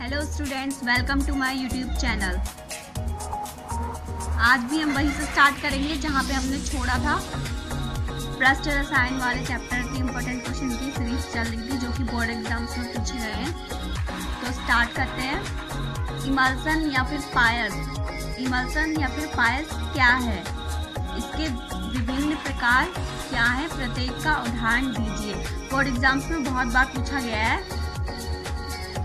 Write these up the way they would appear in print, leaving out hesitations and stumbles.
Hello students, welcome to my YouTube channel. आज भी हम वहीं से स्टार्ट करेंगे जहां पे हमने छोड़ा था। पृष्ठ रसायन वाले चैप्टर के इम्पोर्टेंट क्वेश्चन की सीरीज चल रही थी जो कि बोर्ड एग्जाम्स में पूछे गए हैं। तो स्टार्ट करते हैं। इमल्सन या फिर पायस। इमल्सन या फिर पायस क्या है, इसके विभिन्न प्रकार क्या है, प्रत्येक का उदाहरण दीजिए। बोर्ड एग्जाम्स में बहुत बार पूछा गया है।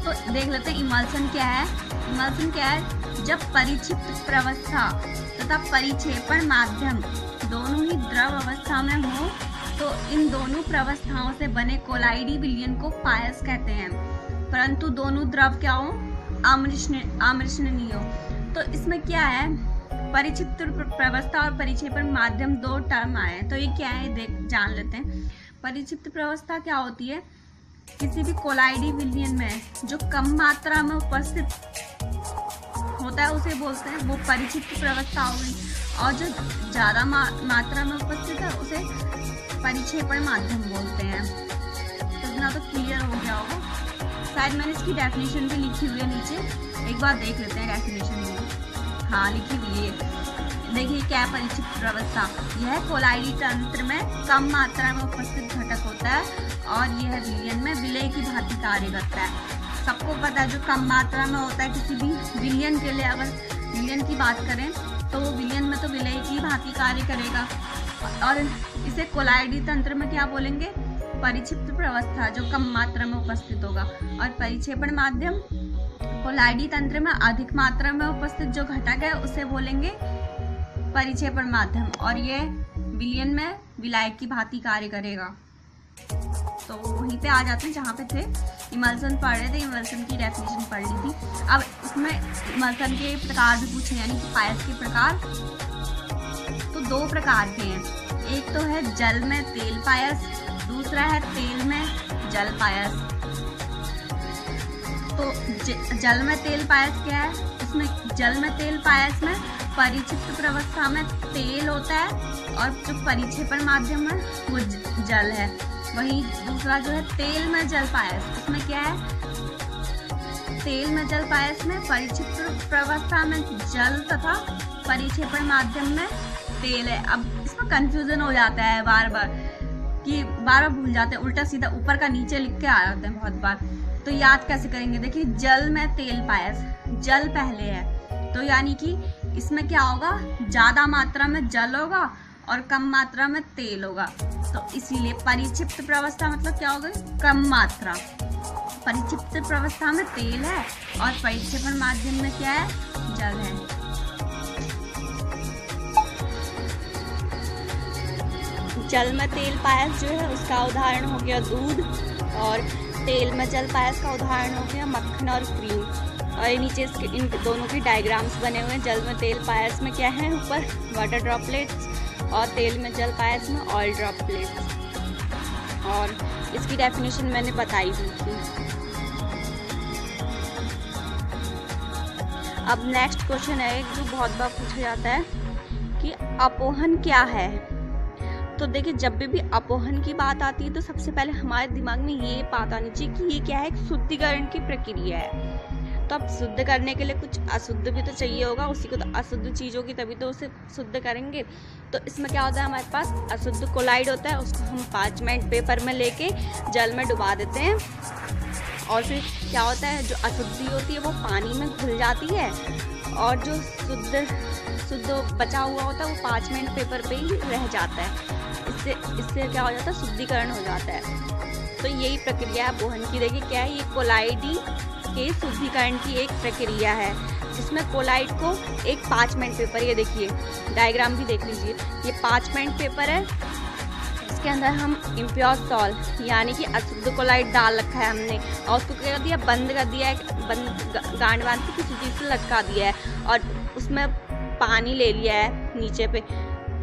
तो देख लेते हैं इमल्सन क्या है। इमल्सन क्या है, जब परिक्षिप्त प्रवस्था तथा परिक्षेपण माध्यम दोनों ही द्रव अवस्था में हो तो इन दोनों प्रवस्थाओं से बने कोलाइडी विलयन को पायस कहते हैं, परंतु दोनों द्रव क्या हो, अमृष्णनीय हो। तो इसमें क्या है, परिक्षिप्त प्रवस्था और परिक्षेपण माध्यम दो टर्म आए हैं। तो ये क्या है जान लेते हैं। परिक्षिप्त प्रवस्था क्या होती है, किसी भी कोलाइडी विलयन में जो कम मात्रा में उपस्थित होता है उसे बोलते हैं, वो परिक्षिप्त प्रवस्था होगी, और जो ज्यादा मात्रा में उपस्थित है उसे परिक्षेपण माध्यम बोलते हैं। तो इतना तो क्लियर हो गया होगा। शायद मैंने इसकी डेफिनेशन भी लिखी हुई है नीचे, एक बार देख लेते हैं डेफिनेशन भी। हाँ, लिखी हुई है, देखिए क्या परिक्षिप्त प्रवस्था, यह कोलाइडी तंत्र में कम मात्रा में उपस्थित घटक होता है और यह विलयन में विलय की भांति कार्य करता है। सबको पता है जो कम मात्रा में होता है किसी भी विलयन के लिए, अगर विलयन की बात करें तो वो विलयन में तो विलय की भांति कार्य करेगा। और इसे कोलाइडी तंत्र में क्या बोलेंगे, परिक्षिप्त प्रवस्था, जो कम मात्रा में उपस्थित होगा। और परिक्षेपण माध्यम, कोलाइडी तंत्र में अधिक मात्रा में उपस्थित जो घटक है उसे बोलेंगे परिक्षेपण माध्यम, और ये विलयन में विलायक की भांति कार्य करेगा। तो वहीं पे आ जाते हैं जहाँ पे थे, इमल्सन पढ़ रहे थे, इमल्सन की डेफिनेशन पढ़ ली थी। अब इसमें इमल्सन के प्रकार भी पूछे, यानी कि पायस के प्रकार तो दो प्रकार के हैं। एक तो है जल में तेल पायस, दूसरा है तेल में जल पायस। तो जल में तेल पायस क्या है, इसमें जल में तेल पायस में परिक्षिप्त प्रवस्था में तेल होता है और जो परिक्षेपण माध्यम है वो जल है। वहीं दूसरा जो है तेल में जल पायस, इसमें क्या है, तेल में जल पायस में परिक्षिप्त प्रवस्था में जल तथा परिक्षेपण माध्यम में तेल है। अब इसमें कंफ्यूजन हो जाता है बार बार भूल जाते हैं, उल्टा सीधा ऊपर का नीचे लिख के आ जाते हैं बहुत बार। तो याद कैसे करेंगे, देखिए जल में तेल पायस, जल पहले है तो यानी कि इसमें क्या होगा, ज्यादा मात्रा में जल होगा और कम मात्रा में तेल होगा। तो इसीलिए परिक्षिप्त प्रवस्था मतलब क्या होगा, कम मात्रा। परिक्षिप्त प्रवस्था में तेल है और परिक्षेपण माध्यम में क्या है, जल है। जल में तेल पायस जो है उसका उदाहरण हो गया दूध, और तेल में जल पायस का उदाहरण हो गया मक्खन और क्रीम। और नीचे इसके इन दोनों की डायग्राम्स बने हुए हैं। जल में तेल पायस में क्या है, ऊपर वाटर ड्रॉपलेट्स, और तेल में जल पायस में ऑयल ड्रॉपलेट्स। और इसकी डेफिनेशन मैंने बताई दी थी। अब नेक्स्ट क्वेश्चन है एक जो बहुत बार पूछा जाता है कि अपोहन क्या है। तो देखिए, जब भी अपोहन की बात आती है तो सबसे पहले हमारे दिमाग में ये बात आनी चाहिए कि ये क्या है, एक शुद्धिकरण की प्रक्रिया है। तो अब शुद्ध करने के लिए कुछ अशुद्ध भी तो चाहिए होगा, उसी को तो अशुद्ध चीज होगी तभी तो उसे शुद्ध करेंगे। तो इसमें क्या होता है, हमारे पास अशुद्ध कोलाइड होता है, उसको हम 5 मिनट पेपर में लेके जल में डुबा देते हैं, और फिर क्या होता है, जो अशुद्धि होती है वो पानी में घुल जाती है, और जो शुद्ध बचा हुआ होता है वो 5 मिनट पेपर पे ही रह जाता है। इससे क्या हो जाता है, शुद्धिकरण हो जाता है। तो यही प्रक्रिया है अपोहन की। देखिए क्या है, ये कोलाइडी के शुद्धिकरण की एक प्रक्रिया है जिसमें कोलाइड को एक 5 मिनट पेपर, ये देखिए डायग्राम भी देख लीजिए, ये 5 मिनट पेपर है, इसके अंदर हम इम्प्योर सॉल्ट यानी कि अशुद्ध कोलाइड डाल रखा है हमने, और उसको क्या कर दिया, बंद कर दिया है, गांठ बांध के किसी चीज़ से लटका दिया है, और उसमें पानी ले लिया है नीचे पे।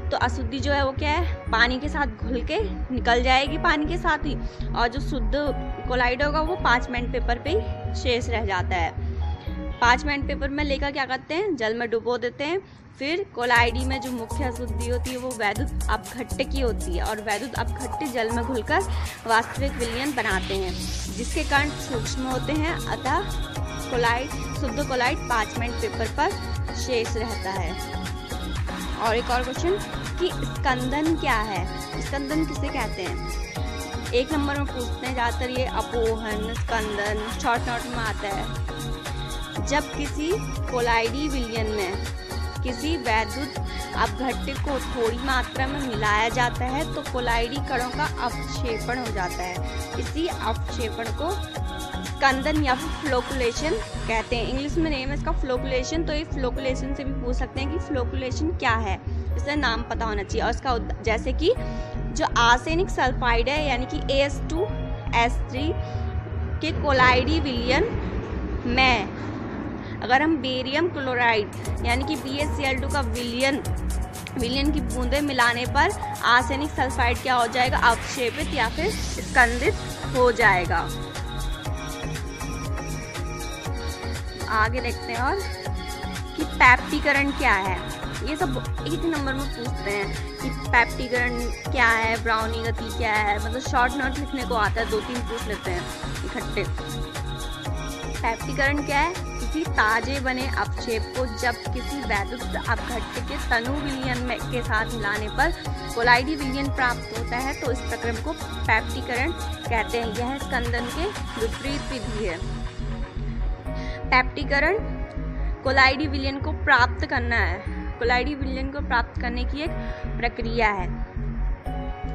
तो अशुद्धि जो है वो क्या है, पानी के साथ घुल के निकल जाएगी पानी के साथ ही, और जो शुद्ध कोलाइड होगा वो 5 मिनट पेपर पे ही शेष रह जाता है। 5 मिनट पेपर में लेकर क्या करते हैं, जल में डुबो देते हैं। फिर कोलाइडी में जो मुख्य अशुद्धि होती है वो वैद्युत अपघट्य की होती है और वैद्युत अपघट्य जल में घुलकर वास्तविक विलयन बनाते हैं, जिसके कारण सूक्ष्म होते हैं। अतः शुद्ध कोलाइड 5 मिनट पेपर पर शेष रहता है। और एक और क्वेश्चन कि स्कंदन क्या है, स्कंदन किसे कहते हैं। 1 नंबर में पूछते हैं ज़्यादातर ये अपोहन, स्कंदन शॉर्ट नोट में आता है। जब किसी कोलाइडी विलयन में किसी वैद्युत अपघट्य को थोड़ी मात्रा में मिलाया जाता है तो कोलाइडी कणों का अपक्षेपण हो जाता है। इसी अपक्षेपण को स्कंदन या फिर फ्लोकुलेशन कहते हैं। इंग्लिश में नेम है इसका फ्लोकुलेशन। तो ये फ्लोकुलेशन से भी पूछ सकते हैं कि फ्लोकुलेशन क्या है, इसका नाम पता होना चाहिए। और इसका जैसे कि जो आर्सेनिक सल्फाइड है यानी कि AS2S3 के कोलाइडी विलयन में अगर हम बेरियम क्लोराइड यानी कि BaCl2 का विलयन की बूंदें मिलाने पर आर्सेनिक सल्फाइड क्या हो जाएगा, अवक्षेपित या फिर स्कंदित हो जाएगा। आगे देखते हैं और कि पैप्टीकरण क्या है। ये सब 1 नंबर में पूछते हैं कि पैप्टीकरण क्या है, ब्राउनी गति क्या है, मतलब शॉर्ट नोट लिखने को आता है, 2-3 पूछ लेते हैं इकट्ठे। पैप्टीकरण क्या है, किसी ताजे बने अपक्षेप को जब किसी वैद्युत अपघट्य के तनु विलयन के साथ मिलाने पर कोलाइडी विलयन प्राप्त होता है तो इस प्रक्रम को पैप्टीकरण कहते हैं। यह स्कंदन के विपरीत विधि है। पैप्टीकरण कोलाइडी विलयन को प्राप्त करना है, कोलाइडी विलयन को प्राप्त करने की एक प्रक्रिया है।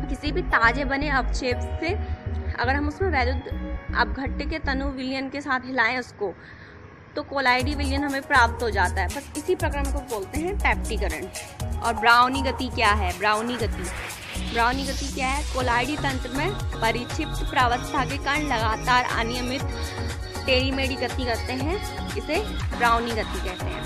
किसी भी ताजे बने अपक्षेप से अगर हम उसमें वैद्युत अपघट्य के तनु विलयन के साथ हिलाएं उसको तो कोलाइडी विलयन हमें प्राप्त हो जाता है। बस इसी प्रक्रम को बोलते हैं पैप्टीकरण। और ब्राउनी गति क्या है, ब्राउनी गति क्या है, कोलाइडी तंत्र में परिक्षिप्त प्रावस्था के कारण लगातार अनियमित टेढ़ी-मेढ़ी गति करते हैं, इसे ब्राउनी गति कहते हैं।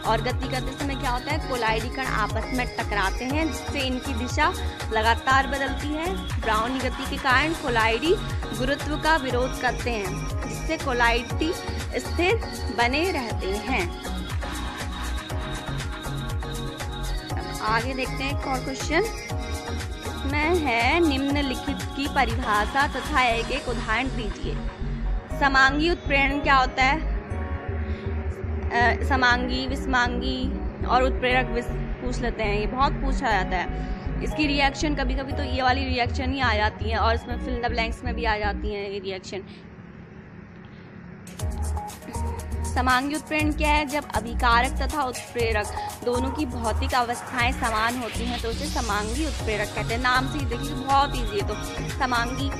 और गति करते समय क्या होता है, कोलाइडी कण आपस में टकराते हैं जिससे इनकी दिशा लगातार बदलती है। ब्राउनी गति के कारण कोलाइडी गुरुत्व का विरोध करते हैं जिससे कोलाइडी स्थिर बने रहते हैं। अब आगे देखते हैं एक और क्वेश्चन। इसमें है निम्नलिखित की परिभाषा तथा एक उदाहरण दीजिए। समांगी उत्प्रेरण क्या होता है, समांगी, विषमांगी और उत्प्रेरक पूछ लेते हैं, ये बहुत पूछा जाता है। इसकी रिएक्शन कभी कभी तो ये वाली रिएक्शन ही आ जाती है और इसमें फिल द ब्लैंक्स में भी आ जाती हैं ये रिएक्शन। समांगी उत्प्रेरण क्या है, जब अभिकारक तथा उत्प्रेरक दोनों की भौतिक अवस्थाएं समान होती हैं तो उसे समांगी उत्प्रेरक कहते हैं। नाम से ही देखिए बहुत ईजी है। तो समांगी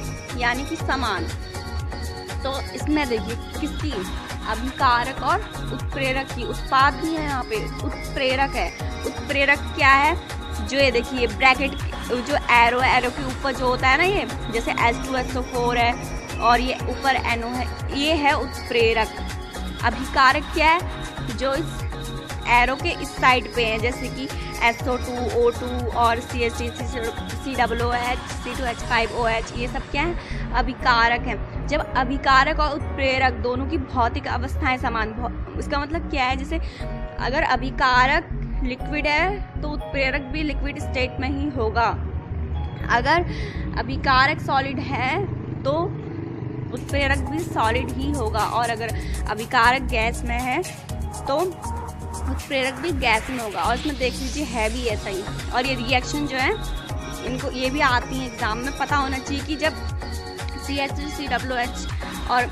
यानी कि समान, तो इसमें देखिए किसकी, अभिकारक और उत्प्रेरक की, उत्पाद भी है यहाँ पे, उत्प्रेरक है। उत्प्रेरक क्या है, जो ये देखिए ब्रैकेट जो एरो के ऊपर जो होता है ना, ये जैसे H2SO4 है और ये ऊपर NO है, ये है उत्प्रेरक। अभिकारक क्या है, जो इस एरो के इस साइड पे है, जैसे कि SO2, O2 और CH3, COOH, C2H5OH, ये सब क्या है, अभिकारक है। जब अभिकारक और उत्प्रेरक दोनों की भौतिक अवस्थाएं समान, इसका मतलब क्या है, जैसे अगर अभिकारक लिक्विड है तो उत्प्रेरक भी लिक्विड स्टेट में ही होगा। अगर अभिकारक सॉलिड है तो उत्प्रेरक भी सॉलिड ही होगा, और अगर अभिकारक गैस में है तो उत्प्रेरक भी गैस में होगा। और इसमें देख लीजिए है भी ऐसा ही। और ये रिएक्शन जो है इनको ये भी आती है एग्जाम में, पता होना चाहिए कि जब CH3COOH और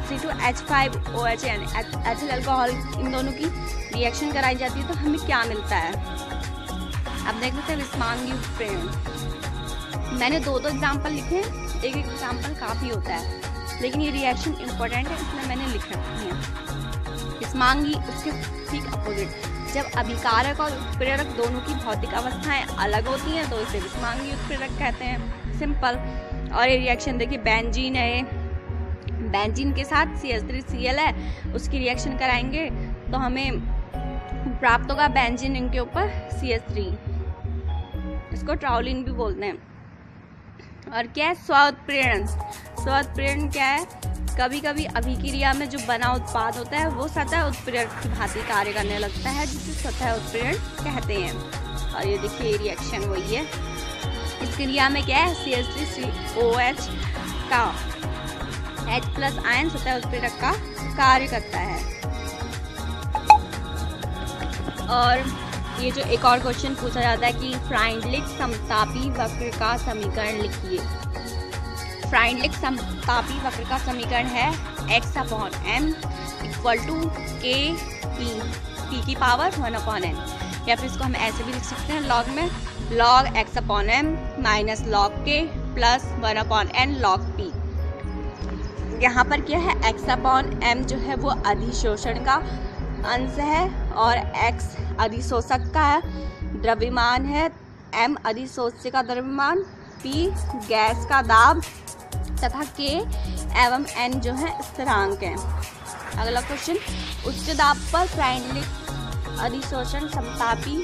C2H5OH यानी एथिल अल्कोहल इन दोनों की रिएक्शन कराई जाती है तो हमें क्या मिलता है। अब देख लेते हैं विषमांगी उत्प्रेरण। मैंने 2 एग्जाम्पल लिखे हैं, एक एग्जाम्पल काफ़ी होता है, लेकिन ये रिएक्शन इम्पोर्टेंट है इसलिए मैंने लिख रखी है। विषमांगी उसके ठीक अपोजिट, जब अभिकारक और उत्प्रेरक दोनों की भौतिक अवस्थाएं अलग होती हैं तो इसे विषमांगी उत्प्रेरक कहते हैं, सिंपल। और ये रिएक्शन देखिए बेंजीन है, बेंजीन के साथ CH3Cl है, उसकी रिएक्शन कराएंगे तो हमें प्राप्त होगा बेंजीन रिंग के ऊपर CH3, इसको ट्राउलिन भी बोलते हैं। और क्या है, स्वउत्प्रेरण। स्वउत्प्रेरण क्या है, कभी कभी अभिक्रिया में जो बना उत्पाद होता है वो सतह उत्प्रेरक की भांति कार्य करने लगता है, जिसे सतह उत्प्रेरण कहते हैं। और ये देखिए रिएक्शन वही है। इस क्रिया में क्या है, CH3COH का H+ आयन सतह उत्प्रेरक का कार्य करता है। और ये जो एक और क्वेश्चन पूछा जाता है कि फ्राइंडलिक समतापी वक्र का समीकरण लिखिए। फ्राइंडलिक समतापी वक्र का समीकरण है x/m = Kp की पावर 1/n, या फिर इसको हम ऐसे भी लिख सकते हैं लॉग में, log x/m minus log k plus 1/n log p। यहाँ पर क्या है, x/m जो है वो अधिशोषण का अंश है और x अधिशोषक का द्रव्यमान है, m अधिशोष्य का द्रव्यमान, p गैस का दाब तथा k एवं n जो है स्थिरांक है। अगला क्वेश्चन, उच्च दाब पर फ्राइंडलिक अधिशोषण समतापी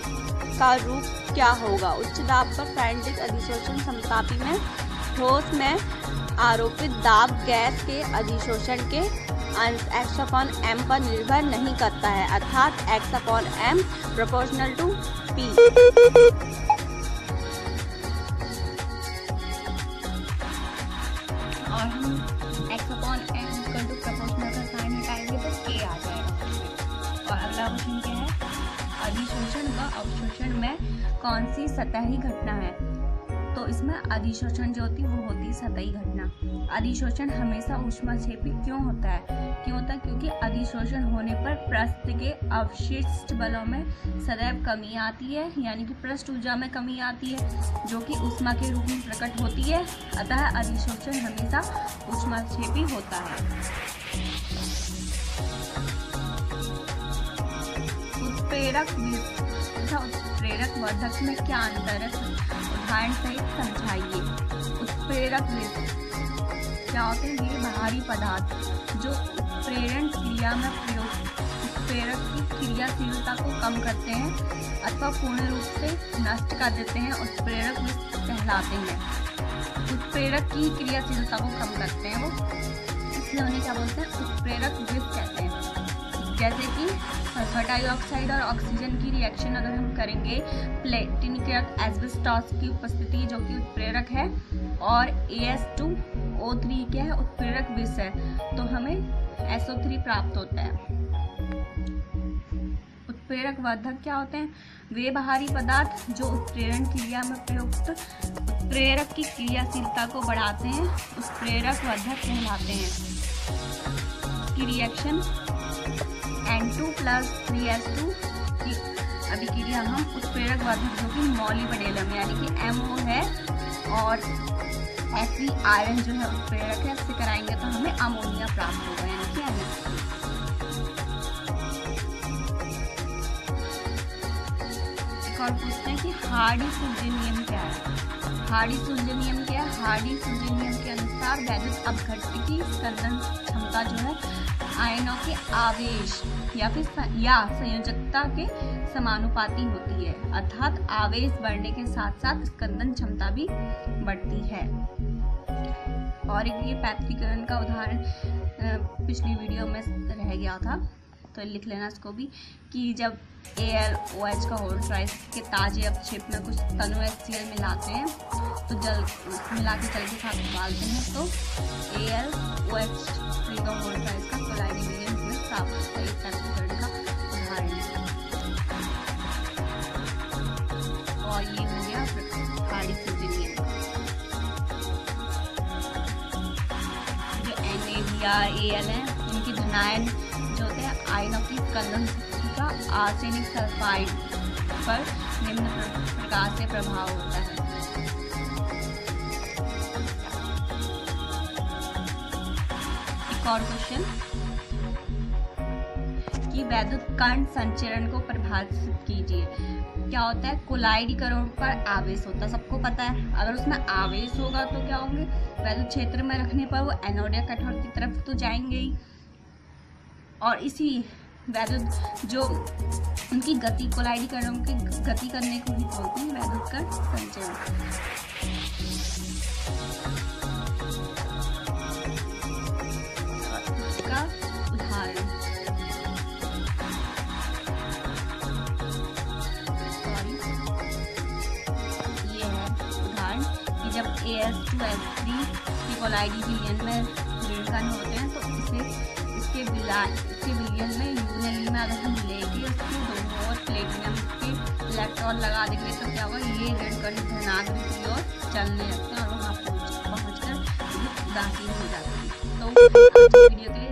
का रूप क्या होगा। उच्च दाब पर फ्राइंडलिक अधिशोषण समतापी में ठोस में आरोपित दाब गैस के अधिशोषण के अंश x/m पर निर्भर नहीं करता है, अर्थात x/m प्रोपोर्शनल टू p। और हम x/m प्रोपोर्शनल का साइन हटाएंगे तो k आ जाएगा। और अगला क्वेश्चन क्या है, अधिशोषण व अवशोषण में कौन सी सतही घटना है। तो इसमें अधिशोषण जो होती है वो होती है सतही घटना। अधिशोषण हमेशा ऊष्माक्षेपी क्यों होता है, क्योंकि अधिशोषण होने पर पृष्ठ के अवशिष्ट बलों में सदैव कमी आती है, यानी कि पृष्ठ ऊर्जा में कमी आती है जो कि ऊष्मा के रूप में प्रकट होती है। अतः अधिशोषण हमेशा ऊष्माक्षेपी होता है। उत्प्रेरक तथा उत्प्रेरक वर्धक में क्या अंतर है, उदाहरण सहित समझाइए। उत्प्रेरक क्या होते हैं, ये बाहरी पदार्थ जो उत्प्रेरण क्रिया में प्रयोग उत्प्रेरक की क्रियाशीलता को कम करते हैं अथवा पूर्ण रूप से नष्ट कर देते हैं, उत्प्रेरक कहलाते हैं। उत्प्रेरक की क्रियाशीलता को कम करते हैं वो, इसलिए उन्हें क्या बोलते हैं, उत्प्रेरक विष कहते हैं। जैसे कि सल्फर डाइऑक्साइड और ऑक्सीजन की रिएक्शन अगर हम करेंगे, प्लेटिनकृत एस्बेस्टॉस की उपस्थिति जो कि उत्प्रेरक है, और AS2O3 क्या है, उत्प्रेरक विष है, तो हमें SO3 प्राप्त होता है। उत्प्रेरक वर्धक क्या होते हैं, वे बाहरी पदार्थ जो उत्प्रेरण क्रिया में प्रयुक्त उत्प्रेरक की क्रियाशीलता को बढ़ाते हैं, उत्प्रेरक वर्धक कहलाते हैं। की रिएक्शन N2 + 3S2 की अभिक्रिया हम उत्प्रेरक वर्धक जो कि मॉलिब्डेनम यानी कि MO है और Fe आयरन जो है उत्प्रेरक है, इससे कराएंगे तो हमें अमोनिया प्राप्त होगा, यानी कि NH3। एक और पूछते हैं कि हार्डी-सुलज़ नियम क्या है। हार्डी-सुलज़ नियम क्या है, हार्डी-सुलज़ नियम के अनुसार वैद्युत अपघट्य की स्कंदन क्षमता जो है आयनों के आवेश या फिर संयोजकता के समानुपाती होती है, अर्थात आवेश बढ़ने के साथ साथ स्कंदन क्षमता भी बढ़ती है। और एक ये पैत्रीकरण का उदाहरण पिछली वीडियो में रह गया था, तो लिख लेना इसको भी, कि जब AlOH का होल ट्राइस के ताजे अपक्षेप में कुछ तनु HCl मिलाते हैं तो जल मिला के जल के साथ उबालते हैं तो AlOH का होल ट्राइस का कोलाइडिंग मीडियम प्राप्त होता है। पैत्रीकरण का उदाहरण है। और ये हो गया हार्डी-सुलज़ नियम। जो NaBrAl है उनकी धनायन जो होते हैं आयनों की स्कंदन का आर्सेनिक सल्फाइड पर निम्न प्रकार से प्रभाव होता है। एक और क्वेश्चन कि वैद्युत कण संचरण को परिभाषित कीजिए। क्या होता है, कोलाइडीकरण पर आवेश होता है, सबको पता है। अगर उसमें आवेश होगा तो क्या होंगे, वैद्युत क्षेत्र में रखने पर वो एनोड या कैथोड की तरफ तो जाएंगे ही, और इसी वैद्युत जो उनकी गति कोलाइडीकरणों की गति करने को भी बोलते हैं वैद्युत कण संचरण। AS2S3 ट्रिपल ID बिलियन में रीड करने होते हैं। तो इसके बिलियन में यूनियन में अगर हम लेके उसको दोनों और प्लेटिनम के इलेक्ट्रॉन लगा देंगे तो क्या होगा, ये रेड करने धनात्मक की ओर चलने लगते हैं और वहाँ पहुँच कर दाखिल हो जाते हैं। तो आज वीडियो के